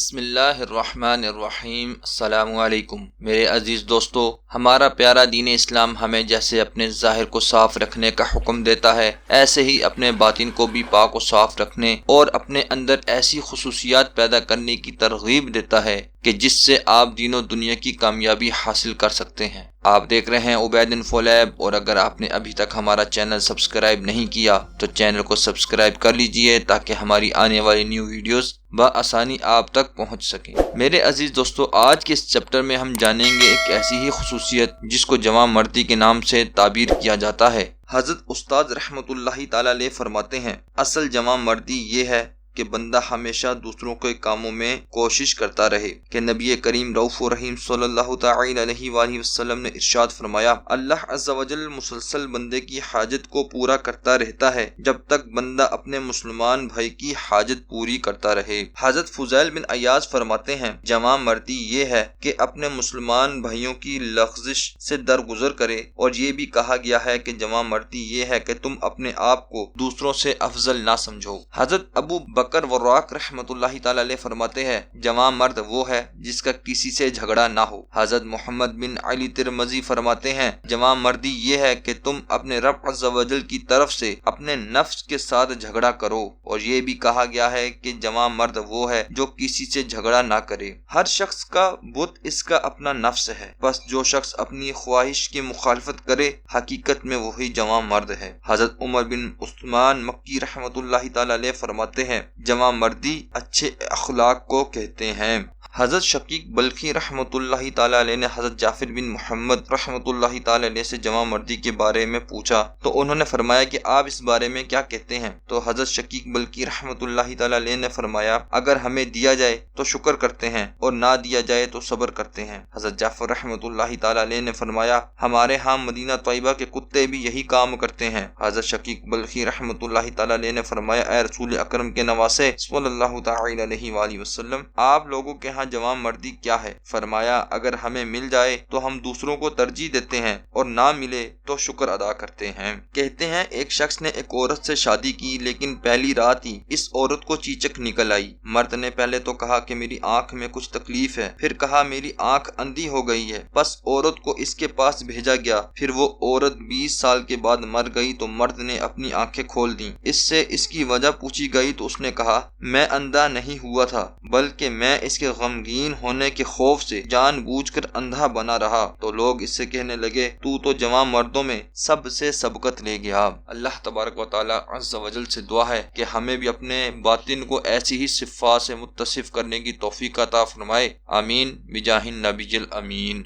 بسم اللہ الرحمن الرحیم۔ السلام علیکم میرے عزیز دوستو، ہمارا پیارا دین اسلام ہمیں جیسے اپنے ظاہر کو صاف رکھنے کا حکم دیتا ہے، ایسے ہی اپنے باطن کو بھی پاک و صاف رکھنے اور اپنے اندر ایسی خصوصیات پیدا کرنے کی ترغیب دیتا ہے کہ جس سے آپ دین و دنیا کی کامیابی حاصل کر سکتے ہیں۔ آپ دیکھ رہے ہیں عبید انفو لیب، اور اگر آپ نے ابھی تک ہمارا چینل سبسکرائب نہیں کیا تو چینل کو سبسکرائب کر لیجئے تاکہ ہماری آنے والی نیو ویڈیوز بآسانی آپ تک پہنچ سکیں۔ میرے عزیز دوستو، آج کے اس چیپٹر میں ہم جانیں گے ایک ایسی ہی خصوصیت جس کو جوان مردی کے نام سے تعبیر کیا جاتا ہے۔ حضرت استاد رحمت اللہ تعالی علیہ فرماتے ہیں، اصل جوان مردی یہ ہے کہ بندہ ہمیشہ دوسروں کے کاموں میں کوشش کرتا رہے کہ نبی کریم رؤوف رحیم صلی اللہ تعالی علیہ وآلہ وسلم نے ارشاد فرمایا، اللہ عز و جل مسلسل بندے کی حاجت کو پورا کرتا رہتا ہے جب تک بندہ اپنے مسلمان بھائی کی حاجت پوری کرتا رہے۔ حضرت فضیل بن عیاض فرماتے ہیں، جوان مردی یہ ہے کہ اپنے مسلمان بھائیوں کی لغزش سے درگزر کرے، اور یہ بھی کہا گیا ہے کہ جوان مردی یہ ہے کہ تم اپنے آپ کو دوسروں سے افضل نہ سمجھو۔ حضرت ابو بکر وراق رحمت اللہ تعالی علیہ فرماتے ہیں، جوان مرد وہ ہے جس کا کسی سے جھگڑا نہ ہو۔ حضرت محمد بن علی ترمذی فرماتے ہیں، جوان مردی یہ ہے کہ تم اپنے رب عز و جل کی طرف سے اپنے نفس کے ساتھ جھگڑا کرو، اور یہ بھی کہا گیا ہے کہ جوان مرد وہ ہے جو کسی سے جھگڑا نہ کرے۔ ہر شخص کا بت اس کا اپنا نفس ہے، بس جو شخص اپنی خواہش کی مخالفت کرے حقیقت میں وہی جوان مرد ہے۔ حضرت عمر بن عثمان مکی رحمت اللہ تعالی علیہ فرماتے ہیں، جوان مردی اچھے اخلاق کو کہتے ہیں۔ حضرت شقیق بلخی رحمت اللہ تعالی علیہ نے حضرت جعفر بن محمد رحمت اللہ تعالی علیہ سے جوان مردی کے بارے میں پوچھا تو انہوں نے فرمایا کہ آپ اس بارے میں کیا کہتے ہیں؟ تو حضرت شقیق بلخی رحمت اللہ تعالی علیہ نے فرمایا، اگر ہمیں دیا جائے تو شکر کرتے ہیں اور نہ دیا جائے تو صبر کرتے ہیں۔ حضرت جعفر رحمت اللہ تعالی علیہ نے فرمایا، ہمارے ہاں مدینہ طیبہ کے کتے بھی یہی کام کرتے ہیں۔ حضرت شقیق بلخی رحمت اللہ تعالی علیہ نے فرمایا، اے رسول اکرم کے نواسے صلی اللہ تعالی علیہ وآلہ وسلم، آپ لوگوں کے ہاں جوان مردی کیا ہے؟ فرمایا، اگر ہمیں مل جائے تو ہم دوسروں کو ترجیح دیتے ہیں اور نہ ملے تو شکر ادا کرتے ہیں۔ کہتے ہیں ایک شخص نے ایک عورت سے شادی کی، لیکن پہلی رات ہی اس عورت کو چیچک نکل آئی۔ مرد نے پہلے تو کہا کہ میری آنکھ میں کچھ تکلیف ہے، پھر کہا میری آنکھ اندھی ہو گئی ہے، بس عورت کو اس کے پاس بھیجا گیا، پھر وہ عورت 20 سال کے بعد مر گئی تو مرد نے اپنی آنکھیں کھول دیں۔ اس سے اس کی وجہ پوچھی گئی تو اس نے کہا، میں اندھا نہیں ہوا تھا بلکہ میں اس کے غمگین ہونے کے خوف سے جان بوجھ کر اندھا بنا رہا۔ تو لوگ اس سے کہنے لگے، تو جوان مردوں میں سب سے سبقت لے گیا۔ اللہ تبارک و تعالی عز و جل سے دعا ہے کہ ہمیں بھی اپنے باطن کو ایسی ہی صفات سے متصف کرنے کی توفیق عطا فرمائے، آمین بجاہ النبی الامین۔